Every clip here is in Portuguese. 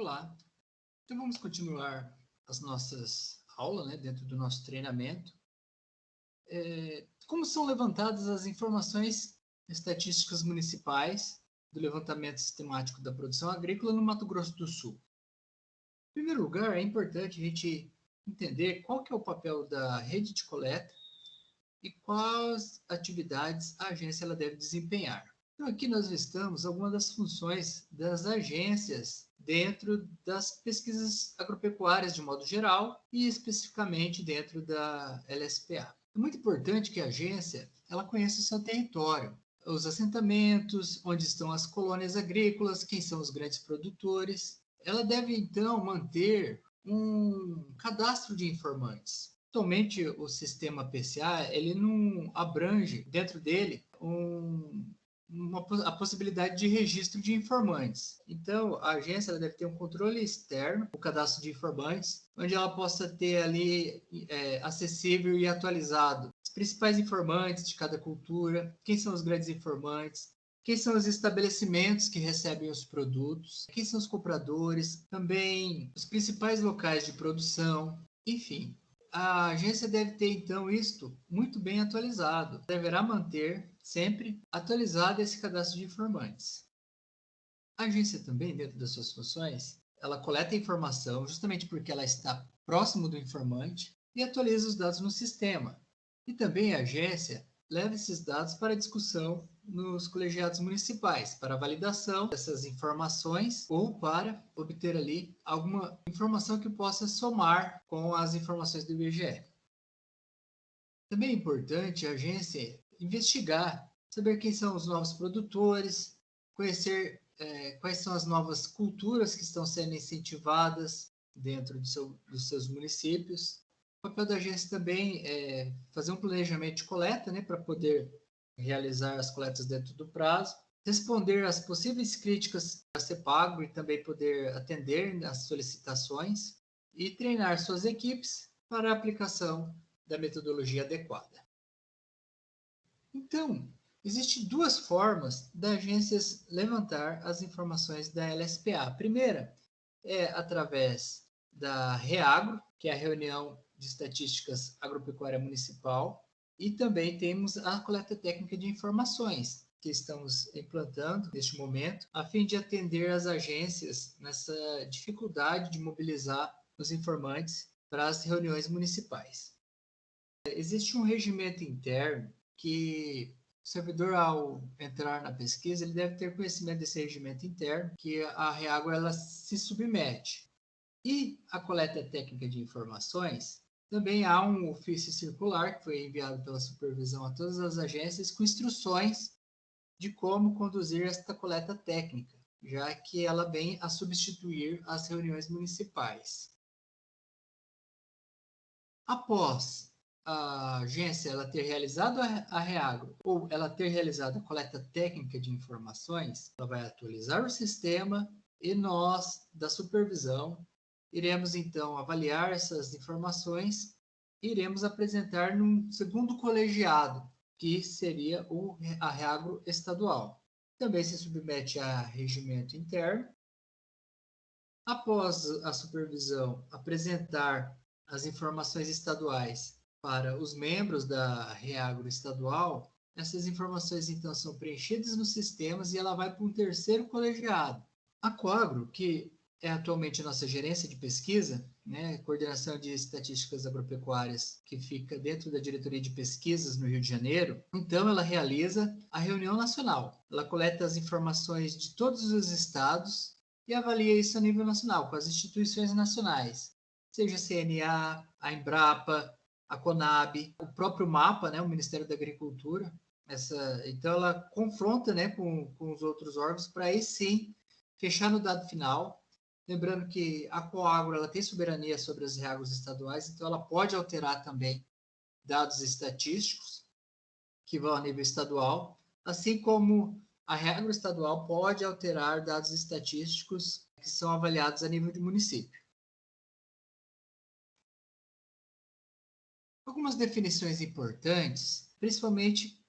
Olá, então vamos continuar as nossas aulas, né, dentro do nosso treinamento. Como são levantadas as informações estatísticas municipais do levantamento sistemático da produção agrícola no Mato Grosso do Sul? Em primeiro lugar, é importante a gente entender qual que é o papel da rede de coleta e quais atividades a agência ela deve desempenhar. Então, aqui nós listamos algumas das funções das agências dentro das pesquisas agropecuárias de modo geral e especificamente dentro da LSPA. É muito importante que a agência ela conheça o seu território, os assentamentos, onde estão as colônias agrícolas, quem são os grandes produtores. Ela deve, então, manter um cadastro de informantes. Atualmente, o sistema PCA ele não abrange dentro dele a possibilidade de registro de informantes. Então, a agência ela deve ter um controle externo, o cadastro de informantes, onde ela possa ter ali acessível e atualizado os principais informantes de cada cultura, quem são os grandes informantes, quem são os estabelecimentos que recebem os produtos, quem são os compradores, também os principais locais de produção, enfim. A agência deve ter, então, isto muito bem atualizado. Deverá manter sempre atualizado esse cadastro de informantes. A agência também, dentro das suas funções, ela coleta informação justamente porque ela está próximo do informante e atualiza os dados no sistema. E também a agência leva esses dados para discussão nos colegiados municipais, para validação dessas informações ou para obter ali alguma informação que possa somar com as informações do IBGE. Também é importante a agência investigar, saber quem são os novos produtores, conhecer quais são as novas culturas que estão sendo incentivadas dentro dos seus municípios. O papel da agência também é fazer um planejamento de coleta, né, para poder realizar as coletas dentro do prazo, responder às possíveis críticas da CEPAGRO e também poder atender às solicitações e treinar suas equipes para a aplicação da metodologia adequada. Então, existem duas formas da agência levantar as informações da LSPA. A primeira é através da REAGRO, que é a Reunião de Estatísticas Agropecuária Municipal, e também temos a coleta técnica de informações, que estamos implantando neste momento, a fim de atender as agências nessa dificuldade de mobilizar os informantes para as reuniões municipais. Existe um regimento interno que o servidor, ao entrar na pesquisa, ele deve ter conhecimento desse regimento interno, que a REAGRO ela se submete. E a coleta técnica de informações, também há um ofício circular que foi enviado pela supervisão a todas as agências com instruções de como conduzir esta coleta técnica, já que ela vem a substituir as reuniões municipais. Após a agência ela ter realizado a REAGRO ou ela ter realizado a coleta técnica de informações, ela vai atualizar o sistema e nós, da supervisão, iremos então avaliar essas informações e iremos apresentar num segundo colegiado, que seria a REAGRO estadual. Também se submete a regimento interno. Após a supervisão apresentar as informações estaduais para os membros da REAGRO estadual, essas informações então são preenchidas nos sistemas e ela vai para um terceiro colegiado. A Coagro, que é atualmente a nossa gerência de pesquisa, né, coordenação de estatísticas agropecuárias, que fica dentro da diretoria de pesquisas no Rio de Janeiro, então ela realiza a reunião nacional. Ela coleta as informações de todos os estados e avalia isso a nível nacional, com as instituições nacionais, seja a CNA, a Embrapa, a Conab, o próprio MAPA, né, o Ministério da Agricultura. Então ela confronta, né, com os outros órgãos para aí sim fechar no dado final. Lembrando que a Coagro ela tem soberania sobre as REAGROs estaduais, então ela pode alterar também dados estatísticos que vão a nível estadual, assim como a REAGRO estadual pode alterar dados estatísticos que são avaliados a nível de município. Algumas definições importantes, principalmente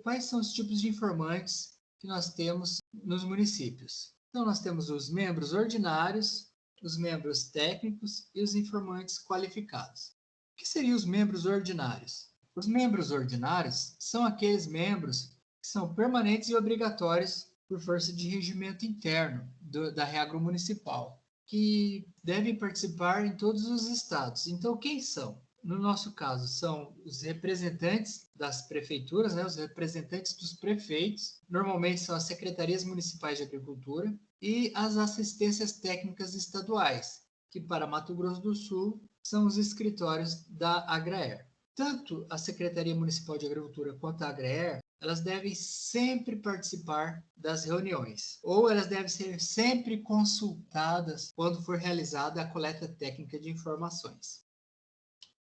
quais são os tipos de informantes que nós temos nos municípios. Então, nós temos os membros ordinários, os membros técnicos e os informantes qualificados. O que seriam os membros ordinários? Os membros ordinários são aqueles membros que são permanentes e obrigatórios por força de regimento interno da regra municipal, que devem participar em todos os estados. Então, quem são? No nosso caso, são os representantes das prefeituras, né, os representantes dos prefeitos, normalmente são as secretarias municipais de agricultura, e as assistências técnicas estaduais, que para Mato Grosso do Sul são os escritórios da Agraer. Tanto a Secretaria Municipal de Agricultura quanto a Agraer, elas devem sempre participar das reuniões, ou elas devem ser sempre consultadas quando for realizada a coleta técnica de informações.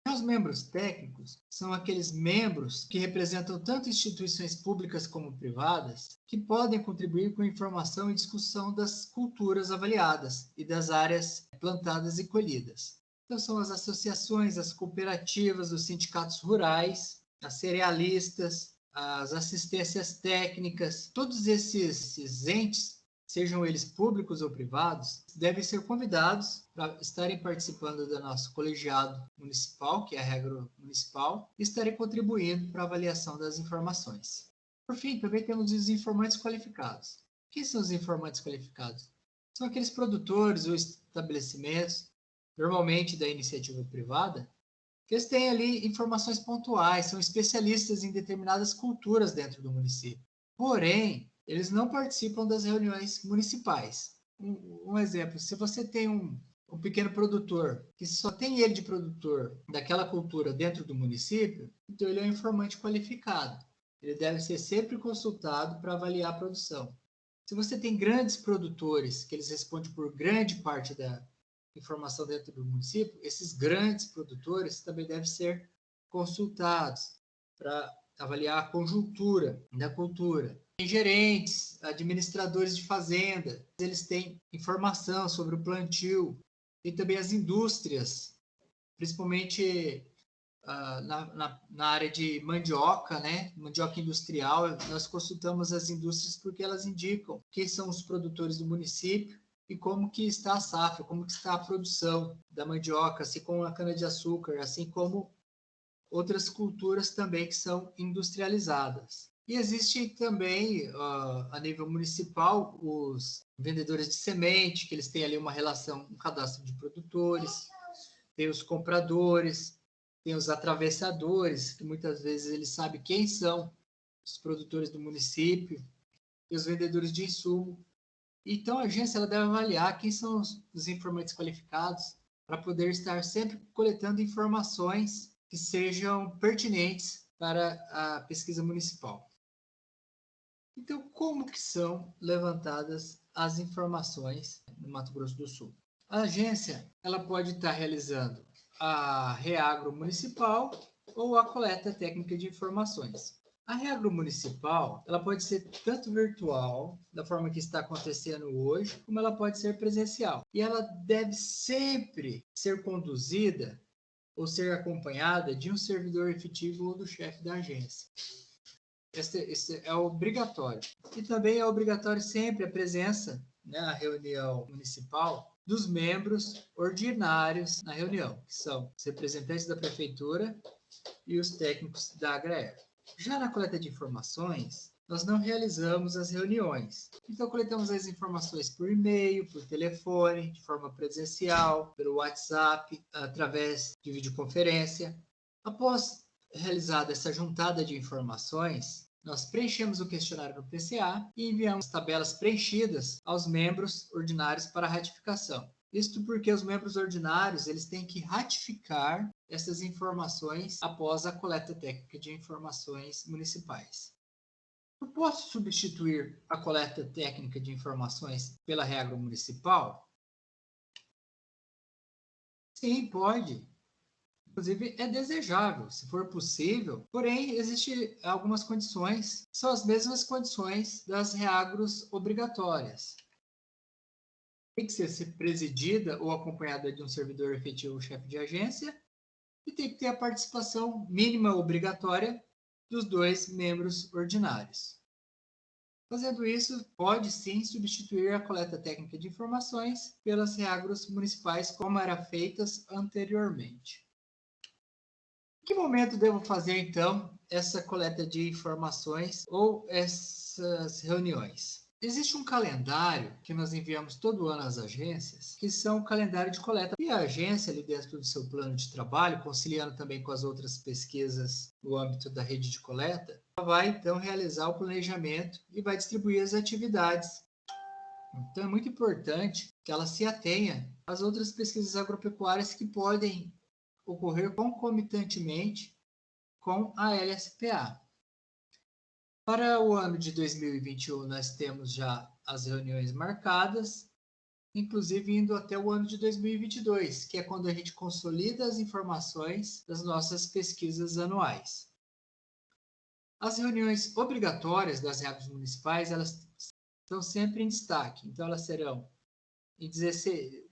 Os membros técnicos são aqueles membros que representam tanto instituições públicas como privadas, que podem contribuir com a informação e discussão das culturas avaliadas e das áreas plantadas e colhidas. Então, são as associações, as cooperativas, os sindicatos rurais, as cerealistas, as assistências técnicas, todos esses entes, sejam eles públicos ou privados, devem ser convidados para estarem participando do nosso colegiado municipal, que é a regra municipal, e estarem contribuindo para a avaliação das informações. Por fim, também temos os informantes qualificados. Quem são os informantes qualificados? São aqueles produtores ou estabelecimentos, normalmente da iniciativa privada, que eles têm ali informações pontuais, são especialistas em determinadas culturas dentro do município. Porém, eles não participam das reuniões municipais. Um exemplo, se você tem um pequeno produtor, que só tem ele de produtor daquela cultura dentro do município, então ele é um informante qualificado. Ele deve ser sempre consultado para avaliar a produção. Se você tem grandes produtores, que eles respondem por grande parte da informação dentro do município, esses grandes produtores também devem ser consultados para avaliar a conjuntura da cultura. Tem gerentes, administradores de fazenda, eles têm informação sobre o plantio. Tem também as indústrias, principalmente na área de mandioca, né? Mandioca industrial. Nós consultamos as indústrias porque elas indicam quem são os produtores do município e como que está a safra, como que está a produção da mandioca, assim como a cana-de-açúcar, assim como outras culturas também que são industrializadas. E existe também, a nível municipal, os vendedores de semente, que eles têm ali uma relação, um cadastro de produtores, tem os compradores, tem os atravessadores, que muitas vezes eles sabem quem são os produtores do município, e os vendedores de insumo. Então, a agência ela deve avaliar quem são os informantes qualificados para poder estar sempre coletando informações que sejam pertinentes para a pesquisa municipal. Então, como que são levantadas as informações no Mato Grosso do Sul? A agência ela pode estar realizando a reagro municipal ou a coleta técnica de informações. A reagro municipal ela pode ser tanto virtual, da forma que está acontecendo hoje, como ela pode ser presencial. E ela deve sempre ser conduzida ou ser acompanhada de um servidor efetivo ou do chefe da agência. Esse é obrigatório. E também é obrigatório sempre a presença, né, na reunião municipal, dos membros ordinários na reunião, que são os representantes da prefeitura e os técnicos da Agraer. Já na coleta de informações, nós não realizamos as reuniões. Então, coletamos as informações por e-mail, por telefone, de forma presencial, pelo WhatsApp, através de videoconferência. Após realizada essa juntada de informações, nós preenchemos o questionário no PCA e enviamos tabelas preenchidas aos membros ordinários para ratificação. Isto porque os membros ordinários eles têm que ratificar essas informações após a coleta técnica de informações municipais. Eu posso substituir a coleta técnica de informações pela regra municipal? Sim, pode. Inclusive, é desejável, se for possível, porém, existem algumas condições, são as mesmas condições das reagros obrigatórias. Tem que ser presidida ou acompanhada de um servidor efetivo ou chefe de agência e tem que ter a participação mínima obrigatória dos 2 membros ordinários. Fazendo isso, pode sim substituir a coleta técnica de informações pelas reagros municipais como era feitas anteriormente. Em que momento devo fazer, então, essa coleta de informações ou essas reuniões? Existe um calendário que nós enviamos todo ano às agências, que são o calendário de coleta. E a agência, ali dentro do seu plano de trabalho, conciliando também com as outras pesquisas no âmbito da rede de coleta, vai então realizar o planejamento e vai distribuir as atividades. Então é muito importante que ela se atenha às outras pesquisas agropecuárias que podem ocorrer concomitantemente com a LSPA. Para o ano de 2021, nós temos já as reuniões marcadas, inclusive indo até o ano de 2022, que é quando a gente consolida as informações das nossas pesquisas anuais. As reuniões obrigatórias das reagros municipais, elas estão sempre em destaque, então elas serão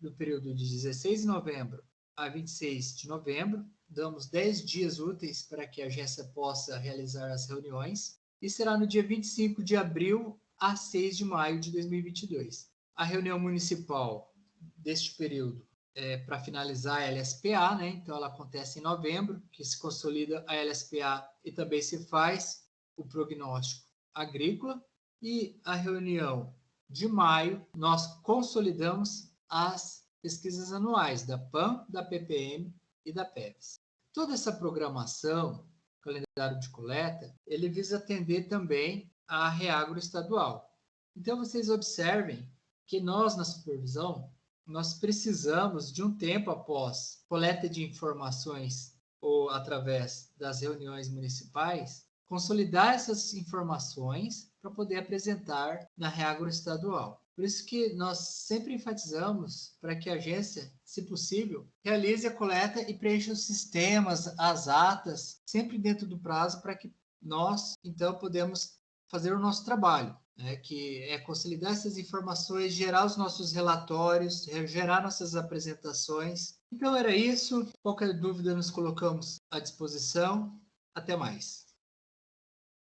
no período de 16 de novembro a 26 de novembro, damos 10 dias úteis para que a agência possa realizar as reuniões, e será no dia 25 de abril a 6 de maio de 2022. A reunião municipal deste período é para finalizar a LSPA, né? Então ela acontece em novembro, que se consolida a LSPA e também se faz o prognóstico agrícola, e a reunião de maio nós consolidamos as pesquisas anuais da PAM, da PPM e da PEVS. Toda essa programação, calendário de coleta, ele visa atender também a reagro estadual. Então vocês observem que nós na supervisão, nós precisamos de um tempo após coleta de informações ou através das reuniões municipais, consolidar essas informações para poder apresentar na reagro estadual. Por isso que nós sempre enfatizamos para que a agência, se possível, realize a coleta e preencha os sistemas, as atas, sempre dentro do prazo para que nós, então, podemos fazer o nosso trabalho, né, que é consolidar essas informações, gerar os nossos relatórios, gerar nossas apresentações. Então era isso. Qualquer dúvida nos colocamos à disposição. Até mais.